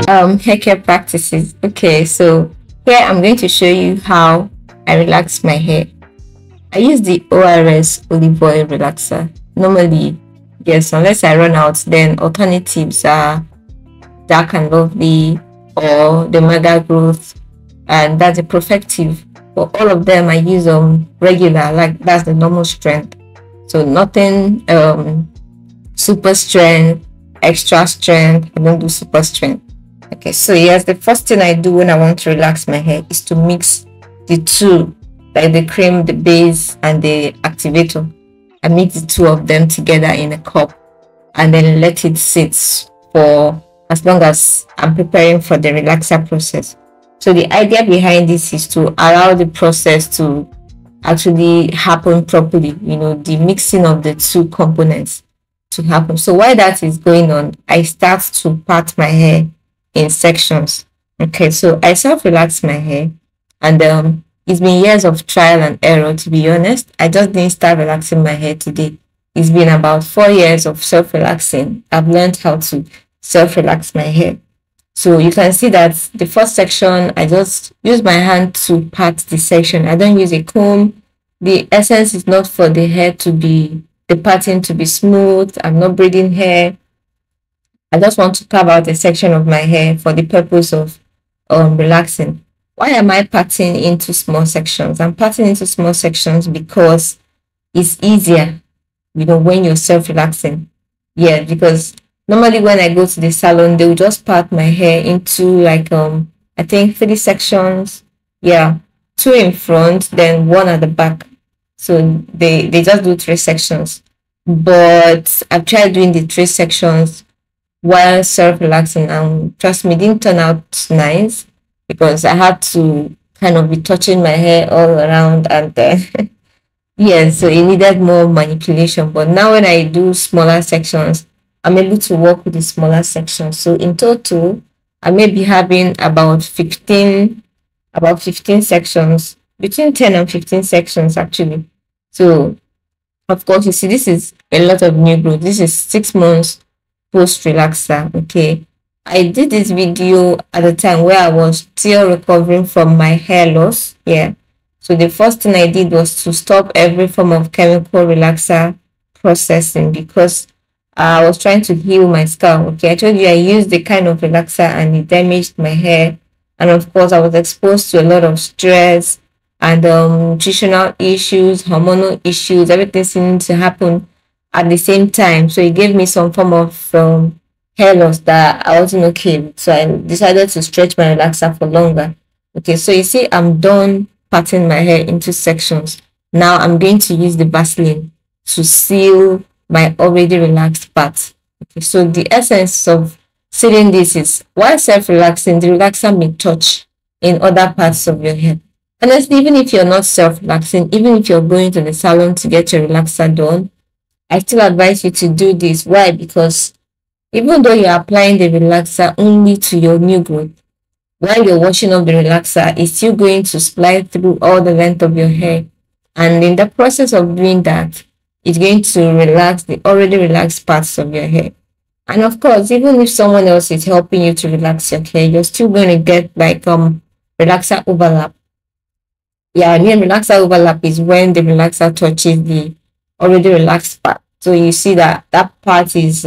Hair care practices. Okay, so here I'm going to show you how I relax my hair. I use the ORS olive oil relaxer. Normally, yes, unless I run out, then alternatives are Dark and Lovely or the Mega Growth, and that's a Perfective. For all of them, I use regular, like that's the normal strength. So nothing super strength, extra strength. I don't do super strength. Okay, so yes, the first thing I do when I want to relax my hair is to mix the two, like the cream, the base, and the activator. I mix the two of them together in a cup and then let it sit for as long as I'm preparing for the relaxer process. So the idea behind this is to allow the process to actually happen properly, the mixing of the two components to happen. So while that is going on, I start to part my hair in sections. Okay, so I self-relax my hair, and it's been years of trial and error, to be honest. I just didn't start relaxing my hair today. It's been about 4 years of self-relaxing. I've learned how to self-relax my hair. So you can see that the first section, I just use my hand to part the section. I don't use a comb. The essence is not for the hair to be, the parting to be smooth. I'm not braiding hair. I just want to carve out a section of my hair for the purpose of relaxing. Why am I parting into small sections? I'm parting into small sections because it's easier, when you're self-relaxing. Yeah, because normally when I go to the salon, they will just part my hair into like I think 3 sections. Yeah, 2 in front, then 1 at the back. So they just do 3 sections. But I've tried doing the 3 sections while self-relaxing, and trust me, it didn't turn out nice because I had to kind of be touching my hair all around, and yeah, so it needed more manipulation. But now when I do smaller sections, I'm able to work with the smaller sections. So in total, I may be having about 15 sections, between 10 and 15 sections actually. So of course, you see, this is a lot of new growth. This is 6 months post relaxer. Okay, I did this video at the time where I was still recovering from my hair loss. Yeah, so the first thing I did was to stop every form of chemical relaxer processing because I was trying to heal my scalp. Okay, I told you I used the kind of relaxer and it damaged my hair, and of course I was exposed to a lot of stress and nutritional issues, hormonal issues. Everything seemed to happen at the same time, so it gave me some form of hair loss that I wasn't okay with. So I decided to stretch my relaxer for longer. Okay, so you see, I'm done parting my hair into sections. Now I'm going to use the Vaseline to seal my already relaxed part. Okay, so the essence of sealing this is, while self-relaxing, the relaxer may touch in other parts of your hair. Honestly, even if you're not self-relaxing, even if you're going to the salon to get your relaxer done, I still advise you to do this. Why? Because even though you're applying the relaxer only to your new growth, while you're washing off the relaxer, it's still going to slide through all the length of your hair. And in the process of doing that, it's going to relax the already relaxed parts of your hair. And of course, even if someone else is helping you to relax your hair, you're still going to get like relaxer overlap. Yeah, I mean relaxer overlap is when the relaxer touches the already relaxed part. So you see that that part is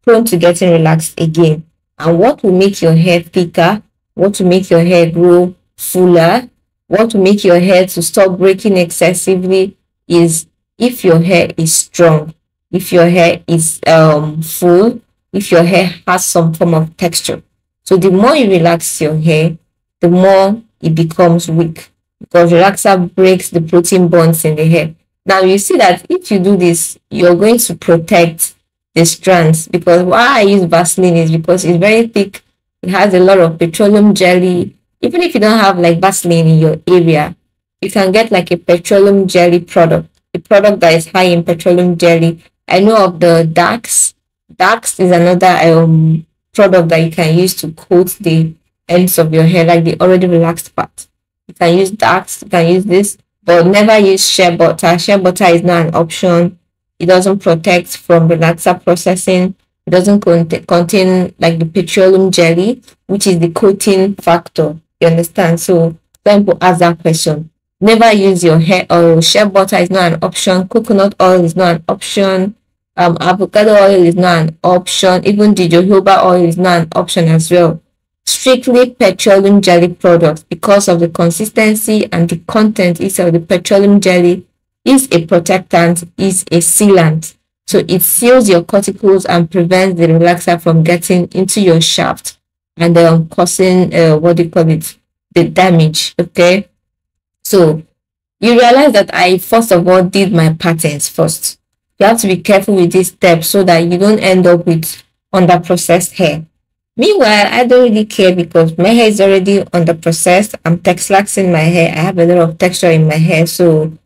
prone to getting relaxed again. And what will make your hair thicker, what will make your hair grow fuller, what will make your hair to stop breaking excessively is if your hair is strong, if your hair is full, if your hair has some form of texture. So the more you relax your hair, the more it becomes weak, because relaxer breaks the protein bonds in the hair. Now you see that if you do this, you're going to protect the strands, because why I use Vaseline is because it's very thick. It has a lot of petroleum jelly. Even if you don't have like Vaseline in your area, you can get like a petroleum jelly product, a product that is high in petroleum jelly. I know of the Dax. Dax is another product that you can use to coat the ends of your hair, like the already relaxed part. You can use Dax, you can use this, but never use shea butter. Shea butter is not an option. It doesn't protect from relaxer processing. It doesn't contain like the petroleum jelly, which is the coating factor. You understand? So some people ask that question. Never use your hair oil. Shea butter is not an option. Coconut oil is not an option. Avocado oil is not an option. Even the jojoba oil is not an option as well. Strictly petroleum jelly products, because of the consistency and the content is of the petroleum jelly, is a protectant, is a sealant. So it seals your cuticles and prevents the relaxer from getting into your shaft and causing what do you call it, the damage. Okay, so you realize that I first of all did my patterns first. You have to be careful with this step so that you don't end up with underprocessed hair. Meanwhile, I don't really care because my hair is already underprocessed. I'm texlaxing my hair. I have a lot of texture in my hair, so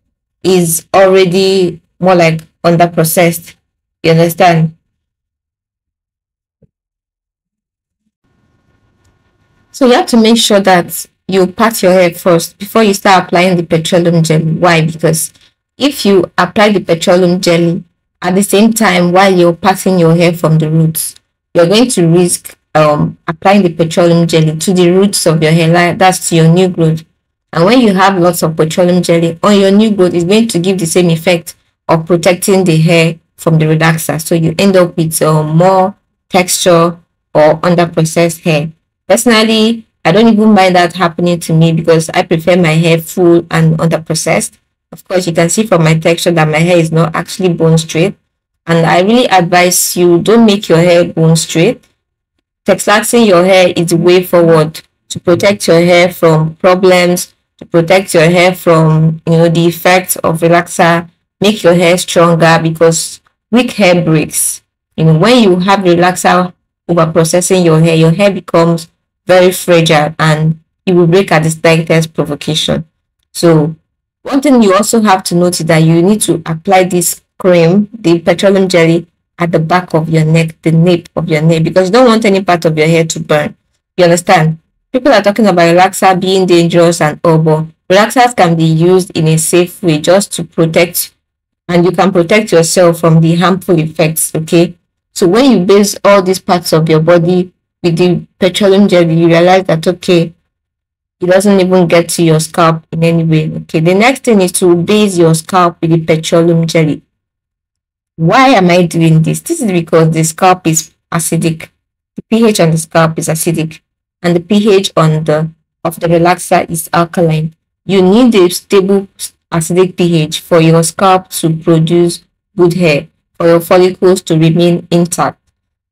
it's already more like underprocessed. You understand? So you have to make sure that you pat your hair first before you start applying the petroleum jelly. Why? Because if you apply the petroleum jelly at the same time while you're patting your hair from the roots, you're going to risk applying the petroleum jelly to the roots of your hair, like that's to your new growth. And when you have lots of petroleum jelly on your new growth, it's going to give the same effect of protecting the hair from the relaxer. So you end up with more texture or under processed hair. Personally, I don't even mind that happening to me because I prefer my hair full and under processed. Of course, you can see from my texture that my hair is not actually bone straight. And I really advise you don't make your hair bone straight. Texlaxing your hair is the way forward to protect your hair from problems, to protect your hair from the effects of relaxer, make your hair stronger because weak hair breaks. When you have relaxer over processing your hair becomes very fragile and it will break at the slightest provocation. So one thing you also have to note is that you need to apply this cream, the petroleum jelly, at the back of your neck, the nape of your neck, because you don't want any part of your hair to burn. You understand? People are talking about relaxer being dangerous and all, but relaxers can be used in a safe way just to protect, and you can protect yourself from the harmful effects. Okay, so when you base all these parts of your body with the petroleum jelly, you realize that okay, it doesn't even get to your scalp in any way. Okay, the next thing is to base your scalp with the petroleum jelly. Why am I doing this? This is because the scalp is acidic. The pH on the scalp is acidic, and the pH on the of the relaxer is alkaline. You need a stable acidic pH for your scalp to produce good hair, for your follicles to remain intact.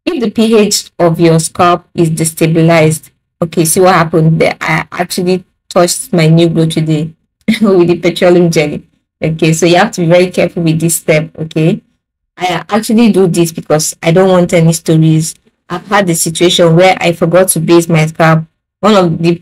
If the pH of your scalp is destabilized, okay, see what happened there? I actually touched my new growth today with the petroleum jelly. Okay, so you have to be very careful with this step. Okay, I actually do this because I don't want any stories. I've had the situation where I forgot to base my scalp. One of the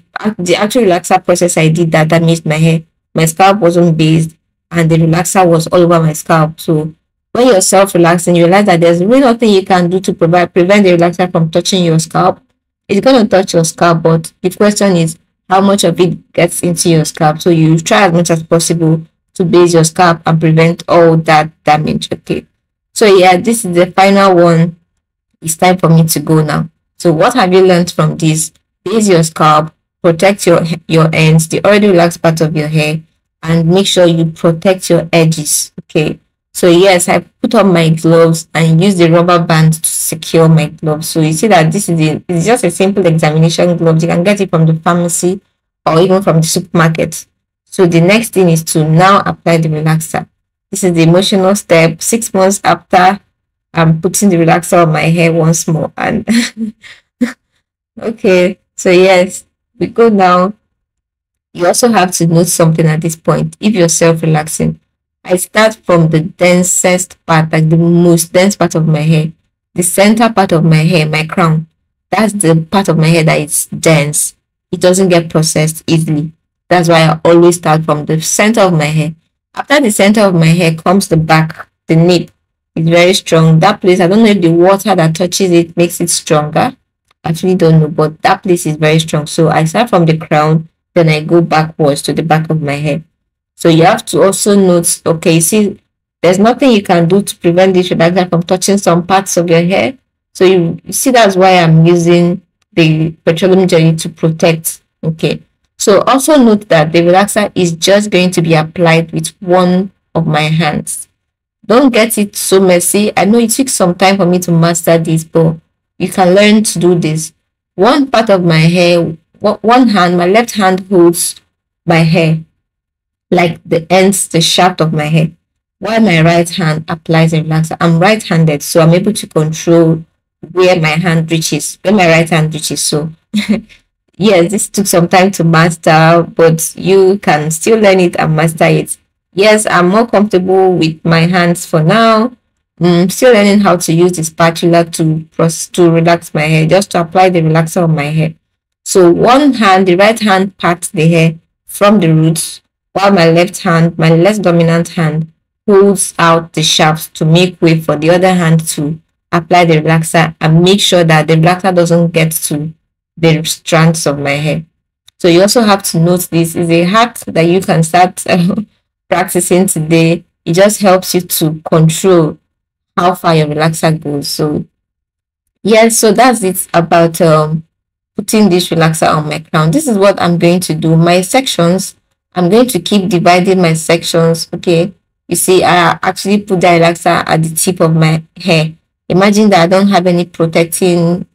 actual relaxer process I did that damaged my hair. My scalp wasn't based and the relaxer was all over my scalp. So when you're self-relaxing, you realize that there's really nothing you can do to prevent the relaxer from touching your scalp. It's going to touch your scalp, but the question is how much of it gets into your scalp. So you try as much as possible to base your scalp and prevent all that damage. Okay. So yeah, this is the final one. It's time for me to go now. So what have you learned from this? Base your scalp, protect your ends, the already relaxed part of your hair, and make sure you protect your edges. Okay. So yes, I put on my gloves and use the rubber band to secure my gloves. So you see that it's just a simple examination gloves. You can get it from the pharmacy or even from the supermarket. So the next thing is to now apply the relaxer. This is the emotional step. 6 months after I'm putting the relaxer on my hair once more. And okay, so yes, we go now. You also have to note something at this point. If you're self-relaxing, I start from the densest part, like the most dense part of my hair. The center part of my hair, my crown. That's the part of my hair that is dense. It doesn't get processed easily. That's why I always start from the center of my hair. After the center of my hair comes the back, the nape. It's very strong. That place, I don't know if the water that touches it makes it stronger. I actually don't know, but that place is very strong. So I start from the crown, then I go backwards to the back of my hair. So you have to also note, okay, see, there's nothing you can do to prevent this relaxer from touching some parts of your hair. So you see that's why I'm using the petroleum jelly to protect. Okay. So also note that the relaxer is just going to be applied with one of my hands. Don't get it so messy. I know it took some time for me to master this, but you can learn to do this. One part of my hair, one hand, my left hand holds my hair, like the ends, the shaft of my hair, while my right hand applies the relaxer. I'm right-handed, so I'm able to control where my hand reaches, where my right hand reaches. So yes, this took some time to master, but you can still learn it and master it. Yes, I'm more comfortable with my hands for now. Still learning how to use the spatula to relax my hair, just to apply the relaxer on my hair. So one hand, the right hand parts the hair from the roots, while my left hand, my less dominant hand, pulls out the shaft to make way for the other hand to apply the relaxer and make sure that the relaxer doesn't get to the strands of my hair. So you also have to note this is a hack that you can start practicing today. It just helps you to control how far your relaxer goes. So yes, so that's it about putting this relaxer on my crown. This is what I'm going to do. My sections, I'm going to keep dividing my sections. Okay, you see, I actually put the relaxer at the tip of my hair. Imagine that I don't have any protecting,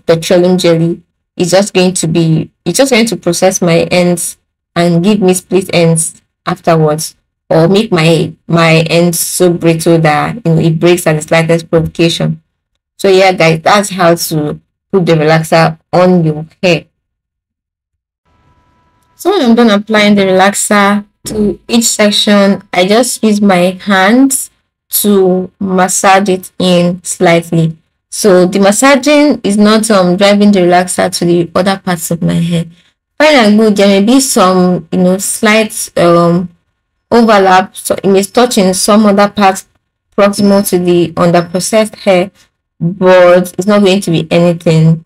petroleum jelly. It's just going to process my ends and give me split ends afterwards, or make my ends so brittle that it breaks at the slightest provocation. So yeah, guys, that's how to put the relaxer on your hair. So when I'm done applying the relaxer to each section, I just use my hands to massage it in slightly. So the massaging is not driving the relaxer to the other parts of my hair. Fine and good, there may be some slight overlap, so it may touch in some other parts proximal to the underprocessed hair, but it's not going to be anything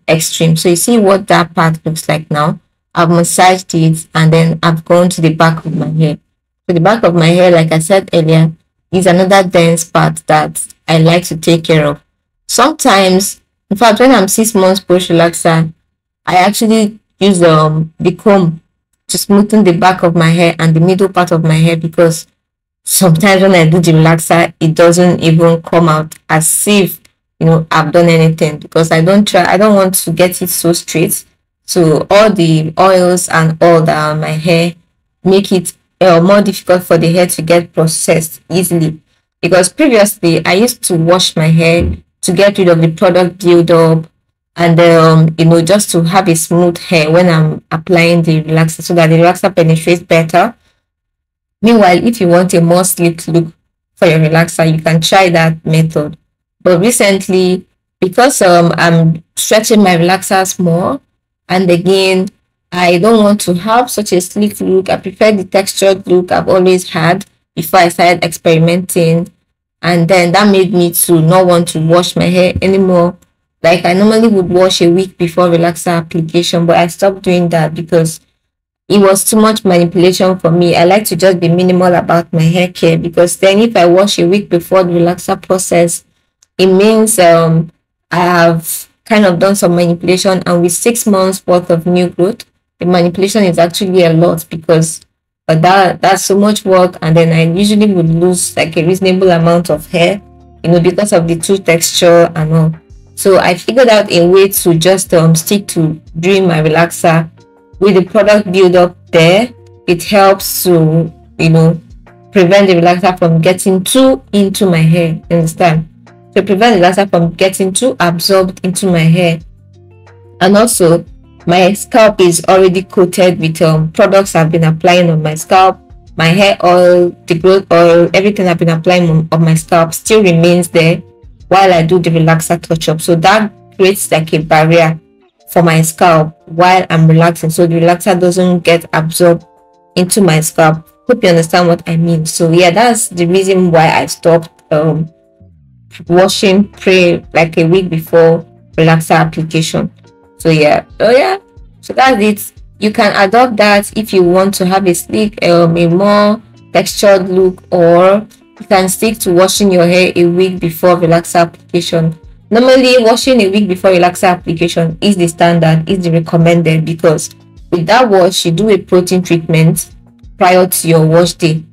extreme. So you see what that part looks like now. I've massaged it and then I've gone to the back of my hair. So the back of my hair, like I said earlier, is another dense part that I like to take care of. Sometimes, in fact, when I'm 6 months post relaxer, I actually use the comb to smoothen the back of my hair and the middle part of my hair, because sometimes when I do the relaxer, it doesn't even come out as if I've done anything, because I don't want to get it so straight. So all the oils and all that on my hair make it more difficult for the hair to get processed easily, because previously I used to wash my hair to get rid of the product buildup, and just to have a smooth hair when I'm applying the relaxer, so that the relaxer penetrates better. Meanwhile, if you want a more sleek look for your relaxer, you can try that method. But recently, because I'm stretching my relaxers more, and again, I don't want to have such a sleek look. I prefer the textured look I've always had before I started experimenting. And then that made me to not want to wash my hair anymore. Like I normally would wash a week before relaxer application, but I stopped doing that because it was too much manipulation for me. I like to just be minimal about my hair care, because then if I wash a week before the relaxer process, it means I have kind of done some manipulation, and with 6 months worth of new growth, the manipulation is actually a lot, because that's so much work, and then I usually would lose like a reasonable amount of hair, because of the tooth texture and all. So I figured out a way to just stick to doing my relaxer with the product build up there. It helps to prevent the relaxer from getting too into my hair. Understand? To prevent the relaxer from getting too absorbed into my hair. And also, my scalp is already coated with products I've been applying on my scalp. My hair oil, the growth oil, everything I've been applying on my scalp still remains there while I do the relaxer touch up. So that creates like a barrier for my scalp while I'm relaxing, so the relaxer doesn't get absorbed into my scalp. Hope you understand what I mean. So yeah, that's the reason why I stopped washing like a week before relaxer application. So yeah, so that's it. You can adopt that if you want to have a sleek, a more textured look, or you can stick to washing your hair a week before relaxer application. Normally, washing a week before relaxer application is the standard, is the recommended, because with that wash, you do a protein treatment prior to your wash day.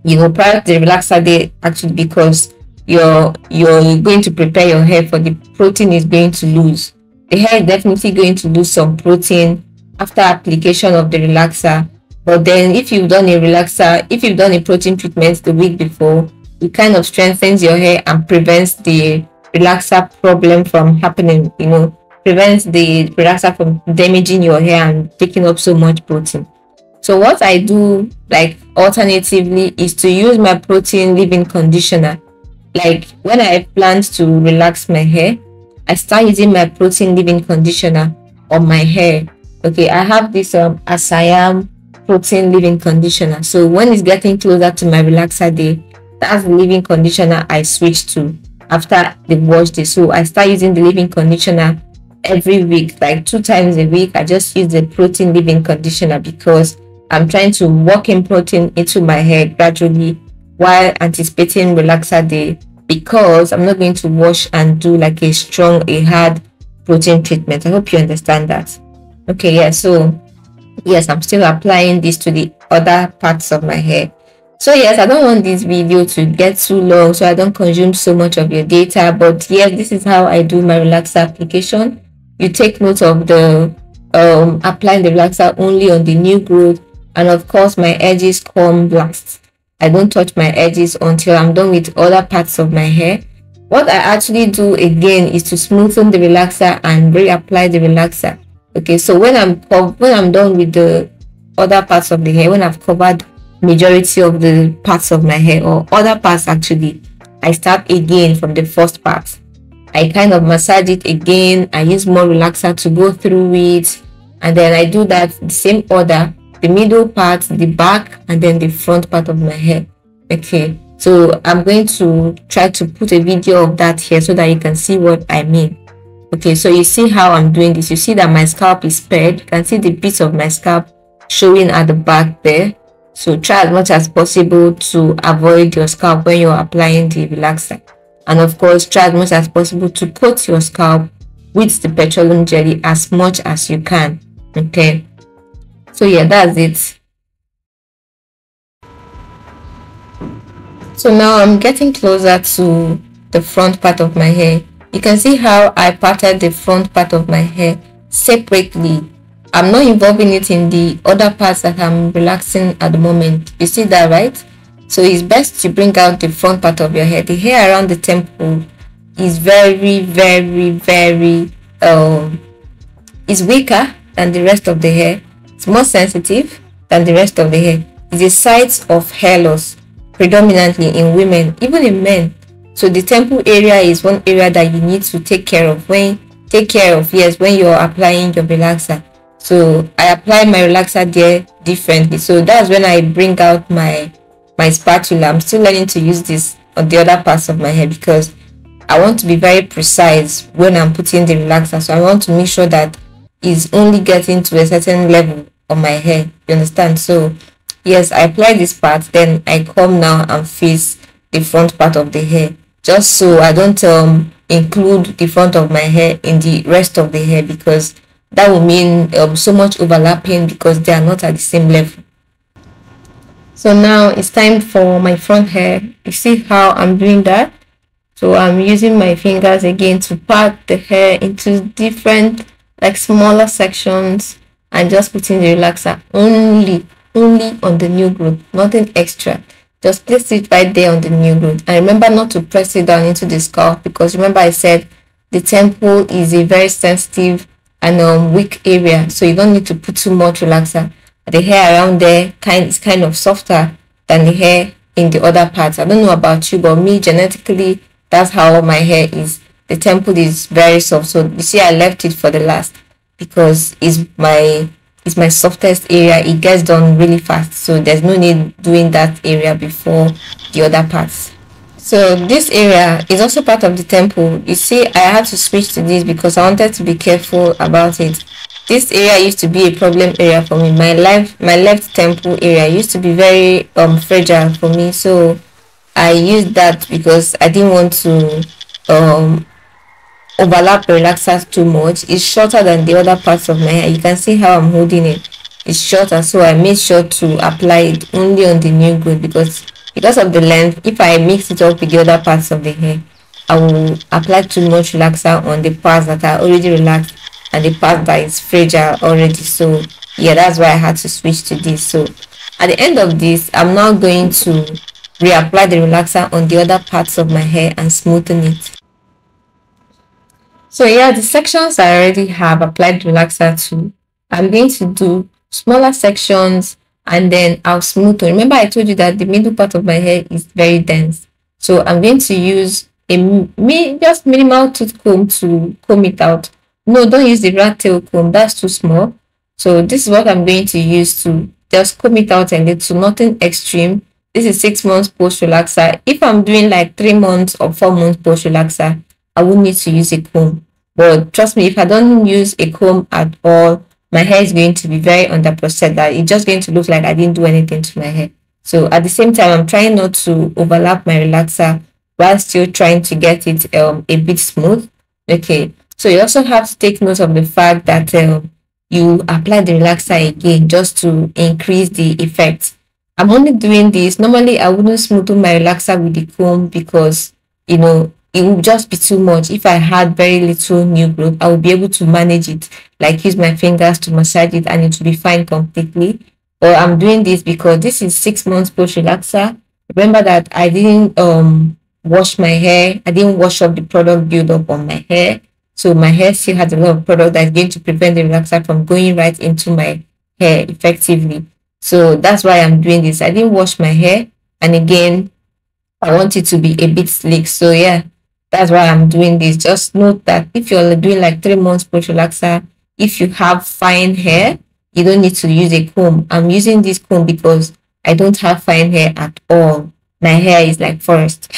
Prior to the relaxer day, actually, because you're going to prepare your hair for the protein is going to lose. The hair is definitely going to lose some protein after application of the relaxer. But then if you've done a protein treatment the week before, it kind of strengthens your hair and prevents the relaxer problem from happening, prevents the relaxer from damaging your hair and taking up so much protein. So what I do, like, alternatively, is to use my protein leave-in conditioner. Like, when I plan to relax my hair, I start using my protein leave-in conditioner on my hair. Okay, I have this Asayam protein leave-in conditioner. So when it's getting closer to my relaxer day, that's the leave-in conditioner I switch to after the wash day. So I start using the leave-in conditioner every week, like 2 times a week. I just use the protein leave-in conditioner because I'm trying to work in protein into my hair gradually while anticipating relaxer day, because I'm not going to wash and do like a hard protein treatment. I hope you understand that. Okay, yeah, so yes, I'm still applying this to the other parts of my hair. So yes, I don't want this video to get too long, so I don't consume so much of your data. But yes, this is how I do my relaxer application. You take note of the applying the relaxer only on the new growth, and of course my edges come last. I don't touch my edges until I'm done with other parts of my hair. What I actually do again is to smoothen the relaxer and reapply the relaxer. Okay, so when I'm done with the other parts of the hair, when I've covered majority of the parts of my hair, or other parts actually, I start again from the first part. I kind of massage it again. I use more relaxer to go through it, and then I do that the same order: the middle part, the back, and then the front part of my hair. Okay, so I'm going to try to put a video of that here so that you can see what I mean. Okay, so you see how I'm doing this. You see that my scalp is spread. You can see the bits of my scalp showing at the back there. So try as much as possible to avoid your scalp when you're applying the relaxer. And of course, try as much as possible to coat your scalp with the petroleum jelly as much as you can. Okay, so yeah, that's it. So now I'm getting closer to the front part of my hair. You can see how I parted the front part of my hair separately. I'm not involving it in the other parts that I'm relaxing at the moment. You see that, right? So it's best to bring out the front part of your hair. The hair around the temple is very, very, very is weaker than the rest of the hair. It's more sensitive than the rest of the hair. It's a site of hair loss, predominantly in women, even in men. So the temple area is one area that you need to take care of when you're applying your relaxer. So I apply my relaxer there differently. So that's when I bring out my spatula. I'm still learning to use this on the other parts of my hair because I want to be very precise when I'm putting the relaxer. So I want to make sure that it's only getting to a certain level of my hair. You understand? So yes, I apply this part, then I come now and face the front part of the hair, just so I don't include the front of my hair in the rest of the hair, because that will mean so much overlapping because they are not at the same level. So now it's time for my front hair. You see how I'm doing that? So I'm using my fingers again to part the hair into different, like, smaller sections, and just putting the relaxer only on the new growth, nothing extra. Just place it right there on the new growth, and remember not to press it down into the scalp, because remember I said the temple is a very sensitive and weak area, so you don't need to put too much relaxer. The hair around there is kind of softer than the hair in the other parts. I don't know about you, but me, genetically, that's how my hair is. The temple is very soft, so you see I left it for the last because it's my softest area. It gets done really fast, so there's no need doing that area before the other parts. So this area is also part of the temple. You see I had to switch to this because I wanted to be careful about it. This area used to be a problem area for me. My left temple area used to be very fragile for me, so I used that because I didn't want to overlap the relaxer too much. It's shorter than the other parts of my hair. You can see how I'm holding it. It's shorter, so I made sure to apply it only on the new growth, because of the length. If I mix it up with the other parts of the hair, I will apply too much relaxer on the parts that are already relaxed and the part that is fragile already. So yeah, that's why I had to switch to this. So at the end of this, I'm now going to reapply the relaxer on the other parts of my hair and smoothen it. So yeah, the sections I already have applied relaxer to, I'm going to do smaller sections and then I'll smoothen. Remember I told you that the middle part of my hair is very dense. So I'm going to use just minimal tooth comb to comb it out. No, don't use the rat tail comb. That's too small. So this is what I'm going to use to just comb it out, and it's nothing extreme. This is 6 months post relaxer. If I'm doing like 3 months or 4 months post relaxer, I won't need to use a comb. But trust me, if I don't use a comb at all, my hair is going to be very under processed. That it's just going to look like I didn't do anything to my hair. So at the same time, I'm trying not to overlap my relaxer while still trying to get it a bit smooth. Okay, so you also have to take note of the fact that you apply the relaxer again just to increase the effect. I'm only doing this. Normally, I wouldn't smoothen my relaxer with the comb because, it would just be too much. If I had very little new growth, I would be able to manage it, like use my fingers to massage it and it will be fine completely. But I'm doing this because this is 6 months post relaxer. Remember that I didn't wash my hair. I didn't wash up the product build up on my hair. So my hair still has a lot of product that's going to prevent the relaxer from going right into my hair effectively. So that's why I'm doing this. I didn't wash my hair. And again, I want it to be a bit slick. So yeah, that's why I'm doing this. Just note that if you're doing like 3 months post relaxer, if you have fine hair, you don't need to use a comb. I'm using this comb because I don't have fine hair at all. My hair is like forest.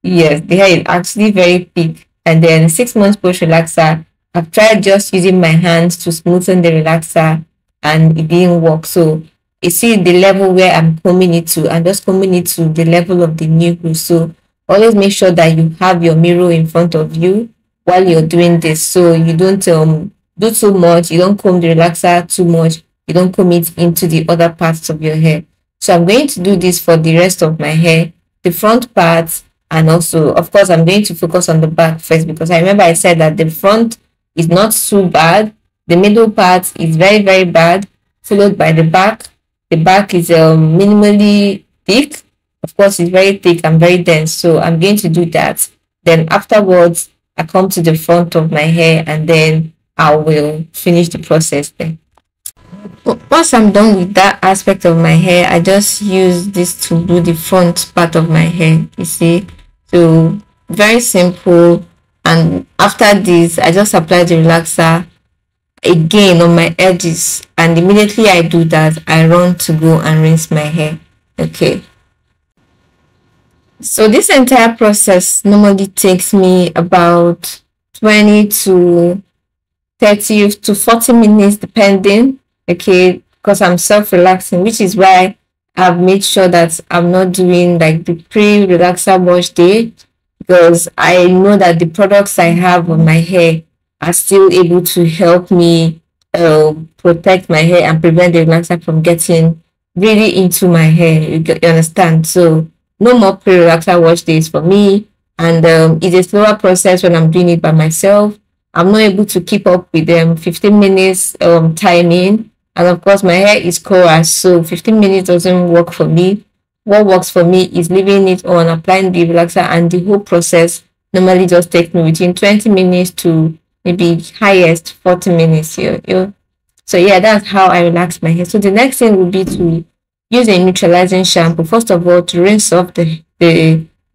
Yes, the hair is actually very thick. And then 6 months post relaxer, I've tried just using my hands to smoothen the relaxer and it didn't work. So you see the level where I'm combing it to, I'm just combing it to the level of the new growth. So always make sure that you have your mirror in front of you while you're doing this, so you don't do too much, you don't comb the relaxer too much, you don't comb it into the other parts of your hair. So I'm going to do this for the rest of my hair, the front parts, and also of course I'm going to focus on the back first, because I remember I said that the front is not too bad, the middle part is very very bad, followed by the back. The back is minimally thick. Of course, it's very thick and very dense. So I'm going to do that. Then afterwards, I come to the front of my hair and then I will finish the process then. Once I'm done with that aspect of my hair, I just use this to do the front part of my hair. You see? So very simple. And after this, I just apply the relaxer again on my edges, and immediately I do that, I run to go and rinse my hair. Okay, so this entire process normally takes me about 20 to 30 to 40 minutes depending. Okay, because I'm self-relaxing, which is why I've made sure that I'm not doing like the pre-relaxer wash day, because I know that the products I have on my hair are still able to help me protect my hair and prevent the relaxer from getting really into my hair. You understand? So no more pre-relaxer wash days for me, and it's a slower process when I'm doing it by myself. I'm not able to keep up with them 15 minutes timing, and of course my hair is coarse, so 15 minutes doesn't work for me. What works for me is leaving it on, applying the relaxer, and the whole process normally just takes me between 20 minutes to maybe highest 40 minutes. So yeah, that's how I relax my hair. So the next thing would be to use a neutralizing shampoo. First of all, to rinse off the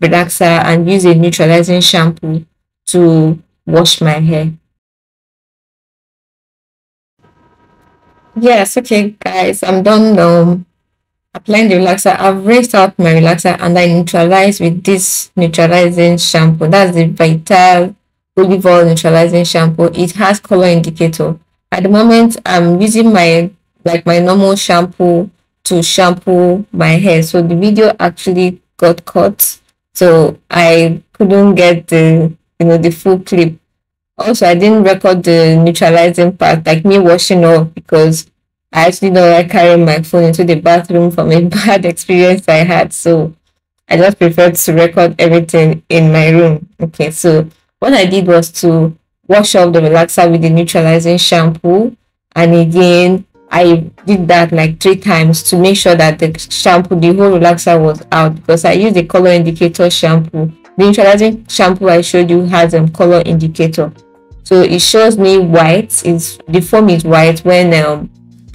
relaxer and use a neutralizing shampoo to wash my hair. Yes, okay, guys, I'm done applying the relaxer. I've rinsed out my relaxer and I neutralize with this neutralizing shampoo. That's the Vital Olive Oil Neutralizing Shampoo. It has color indicator. At the moment, I'm using my normal shampoo to shampoo my hair. So the video actually got cut, so I couldn't get the full clip. Also, I didn't record the neutralizing part, like me washing off, because I actually don't like carrying my phone into the bathroom from a bad experience I had. So I just preferred to record everything in my room. Okay, so what I did was to wash off the relaxer with the neutralizing shampoo. And again, I did that like 3 times to make sure that the shampoo, the whole relaxer was out, because I used the color indicator shampoo. The neutralizing shampoo I showed you has a color indicator. So it shows me white, is the foam is white when the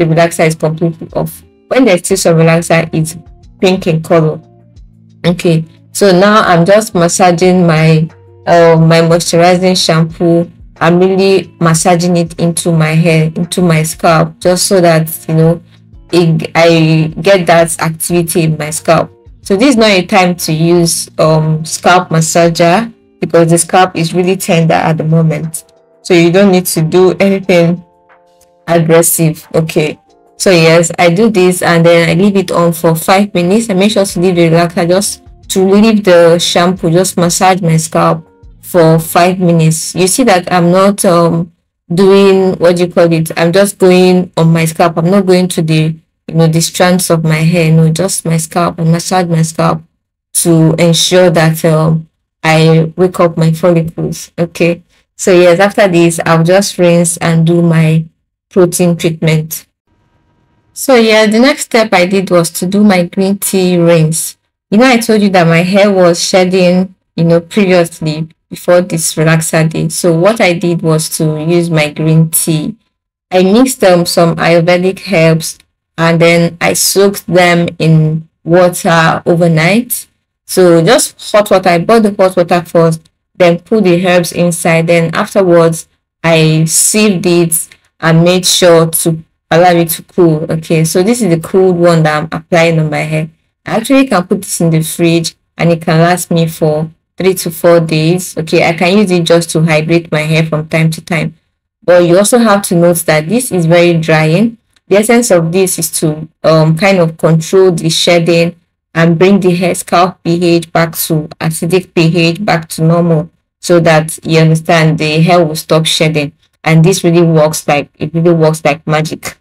relaxer is completely off. When there's still some relaxer, it's pink in color. Okay, so now I'm just massaging my moisturizing shampoo. I'm really massaging it into my hair, into my scalp, just so that I get that activity in my scalp. So this is not a time to use scalp massager, because the scalp is really tender at the moment. So you don't need to do anything aggressive. Okay, so yes, I do this and then I leave it on for 5 minutes. I make sure to leave the relaxer, just to leave the shampoo, just massage my scalp for 5 minutes. You see that I'm not doing, what do you call it, I'm just going on my scalp. I'm not going to the strands of my hair. No, just my scalp. And massage my scalp to ensure that I wake up my follicles. Okay, so yes, after this I'll just rinse and do my protein treatment. So yeah, the next step I did was to do my green tea rinse. I told you that my hair was shedding, previously before this relaxer day. So what I did was to use my green tea. I mixed some Ayurvedic herbs, and then I soaked them in water overnight. So just hot water. I bought the hot water first, then put the herbs inside. Then afterwards, I sieved it and made sure to allow it to cool. Okay, so this is the cooled one that I'm applying on my hair. I actually can put this in the fridge and it can last me for 3 to 4 days. Okay, I can use it just to hydrate my hair from time to time. But you also have to note that this is very drying. The essence of this is to kind of control the shedding and bring the hair scalp pH back to acidic pH back to normal, so that you understand the hair will stop shedding. And this really works like, it really works like magic.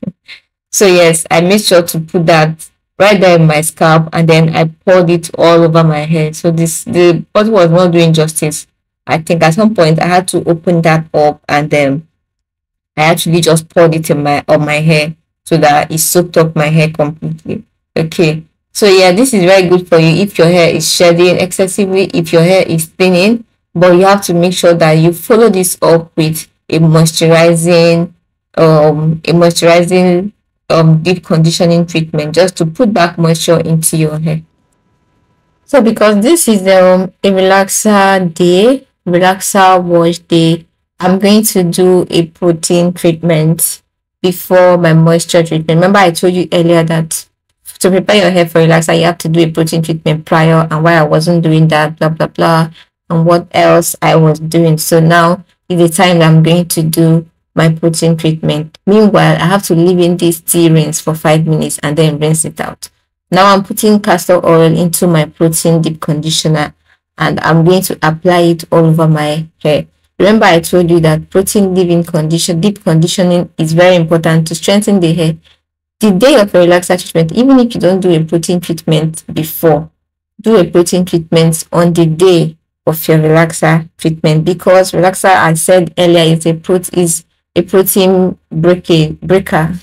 So yes, I made sure to put that right there in my scalp, and then I poured it all over my hair. So the bottle was not doing justice. I think at some point I had to open that up, and then I actually just poured it in on my hair so that it soaked up my hair completely. Okay. So yeah, this is very good for you if your hair is shedding excessively, if your hair is thinning, but you have to make sure that you follow this up with a moisturizing deep conditioning treatment, just to put back moisture into your hair. So because this is a relaxer wash day, I'm going to do a protein treatment before my moisture treatment. Remember I told you earlier that to prepare your hair for relaxer, you have to do a protein treatment prior, and why I wasn't doing that, blah blah blah, and what else I was doing. So now is the time that I'm going to do my protein treatment. Meanwhile, I have to leave in this tea rinse for 5 minutes and then rinse it out. Now I'm putting castor oil into my protein deep conditioner, and I'm going to apply it all over my hair. Remember I told you that protein deep conditioning is very important to strengthen the hair. The day of a relaxer treatment, even if you don't do a protein treatment before, do a protein treatment on the day of your relaxer treatment, because relaxer, I said earlier, is a protein breaker.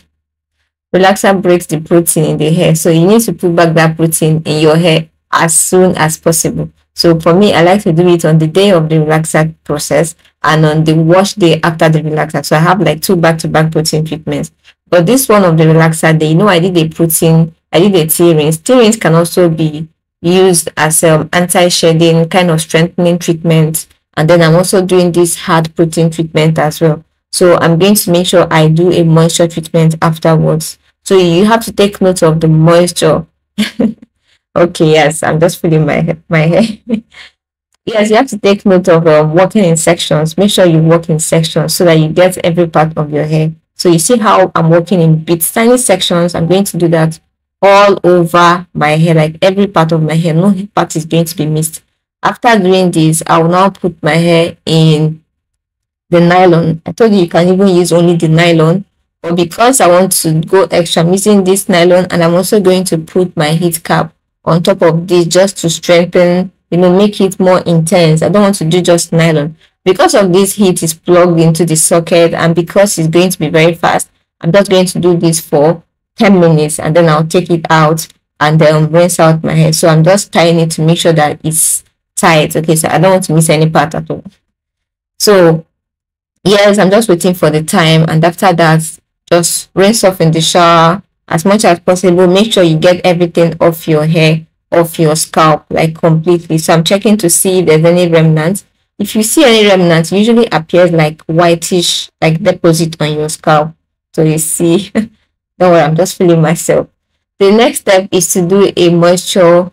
Relaxer breaks the protein in the hair, so you need to put back that protein in your hair as soon as possible. So for me, I like to do it on the day of the relaxer process and on the wash day after the relaxer. So I have like 2 back-to-back protein treatments. But this one of the relaxer day, I did a tea rinse. Tea rinse can also be used as anti-shedding kind of strengthening treatment. And then I'm also doing this hard protein treatment as well. So I'm going to make sure I do a moisture treatment afterwards. So you have to take note of the moisture. Okay, yes, I'm just feeling my hair. Yes, you have to take note of working in sections. Make sure you work in sections so that you get every part of your hair. So you see how I'm working in bits, tiny sections. I'm going to do that all over my hair, like every part of my hair. No part is going to be missed. After doing this, I will now put my hair in the nylon. I told you can even use only the nylon, but because I want to go extra, I'm using this nylon, and I'm also going to put my heat cap on top of this just to strengthen, make it more intense. I don't want to do just nylon because of this heat is plugged into the socket, and because it's going to be very fast. I'm just going to do this for 10 minutes, and then I'll take it out and then rinse out my hair. So I'm just tying it to make sure that it's tight. Okay, so I don't want to miss any part at all. So yes, I'm just waiting for the time, and after that, just rinse off in the shower as much as possible. Make sure you get everything off your hair, off your scalp, like completely. So I'm checking to see if there's any remnants. If you see any remnants, it usually appears like whitish, like deposit on your scalp. So you see, don't worry, I'm just feeling myself. The next step is to do a moisture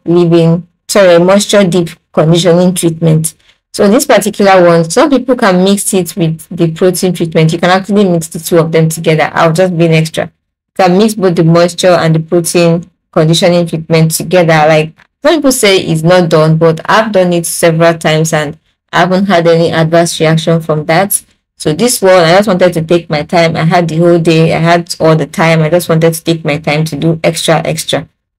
deep conditioning treatment. So this particular one, some people can mix it with the protein treatment. You can actually mix the two of them together. I'll just be an extra. You can mix both the moisture and the protein conditioning treatment together. Like some people say it's not done, but I've done it several times and I haven't had any adverse reaction from that. So this one, I just wanted to take my time. I had the whole day. I had all the time. I just wanted to take my time to do extra.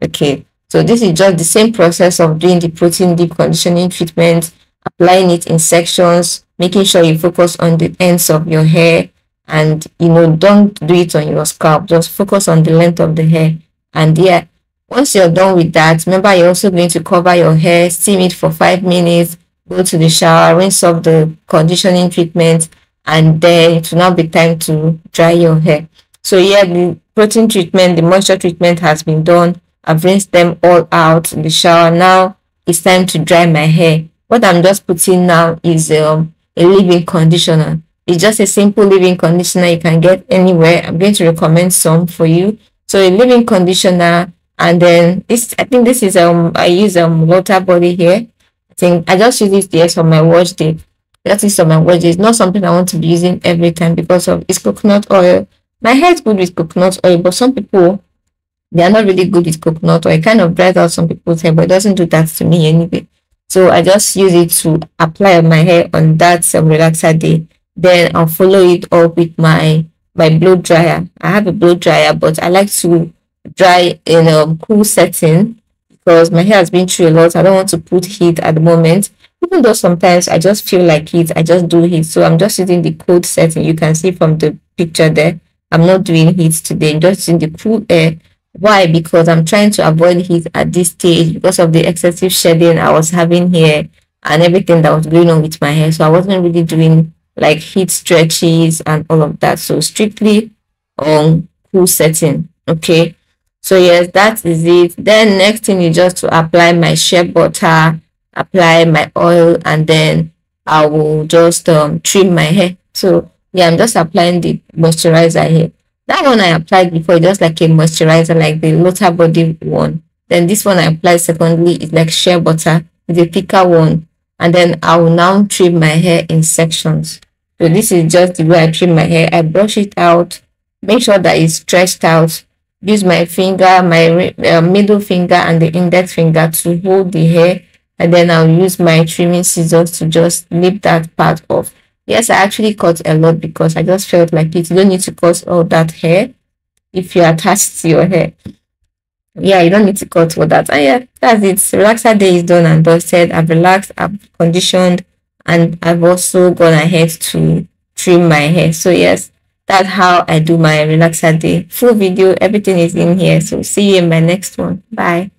Okay. So this is just the same process of doing the protein deep conditioning treatment, applying it in sections, making sure you focus on the ends of your hair, and don't do it on your scalp. Just focus on the length of the hair. And yeah, once you're done with that, remember you're also going to cover your hair, steam it for 5 minutes, go to the shower, rinse off the conditioning treatment, and then it will now be time to dry your hair. So yeah, the protein treatment, the moisture treatment has been done. I've rinsed them all out in the shower. Now it's time to dry my hair. What I'm just putting now is a leave-in conditioner. It's just a simple leave-in conditioner you can get anywhere. I'm going to recommend some for you. So a leave-in conditioner, and then this, I think this is I use water body here. I think I just use it yes on my wash day. That is on my wash day. It's not something I want to be using every time because of it's coconut oil. My hair is good with coconut oil, but some people, they are not really good with coconut oil. It kind of dries out some people's hair, but it doesn't do that to me anyway. So I just use it to apply on my hair on that relaxer day. Then I'll follow it up with my blow dryer. I have a blow dryer, but I like to dry in a cool setting because my hair has been through a lot. I don't want to put heat at the moment. Even though sometimes I just feel like heat, I just do heat. So I'm just using the cold setting. You can see from the picture there, I'm not doing heat today. I'm just using the cool air. Why? Because I'm trying to avoid heat at this stage because of the excessive shedding I was having here and everything that was going on with my hair. So I wasn't really doing like heat stretches and all of that. So strictly on cool setting. Okay. So yes, that is it. Then next thing is just to apply my shea butter, apply my oil, and then I will just trim my hair. So yeah, I'm just applying the moisturizer here. That one I applied before, just like a moisturizer, like the Lotta Body one. Then this one I applied secondly is like shea butter, it's a thicker one. And then I will now trim my hair in sections. So this is just the way I trim my hair. I brush it out, make sure that it's stretched out. Use my finger, my middle finger and the index finger to hold the hair. And then I'll use my trimming scissors to just nip that part off. Yes, I actually cut a lot because I just felt like it. You don't need to cut all that hair if you're attached to your hair. Yeah, you don't need to cut all that. And yeah, that's it. Relaxer day is done and dusted. I've relaxed, I've conditioned, and I've also gone ahead to trim my hair. So yes, that's how I do my relaxer day. Full video, everything is in here. So see you in my next one. Bye.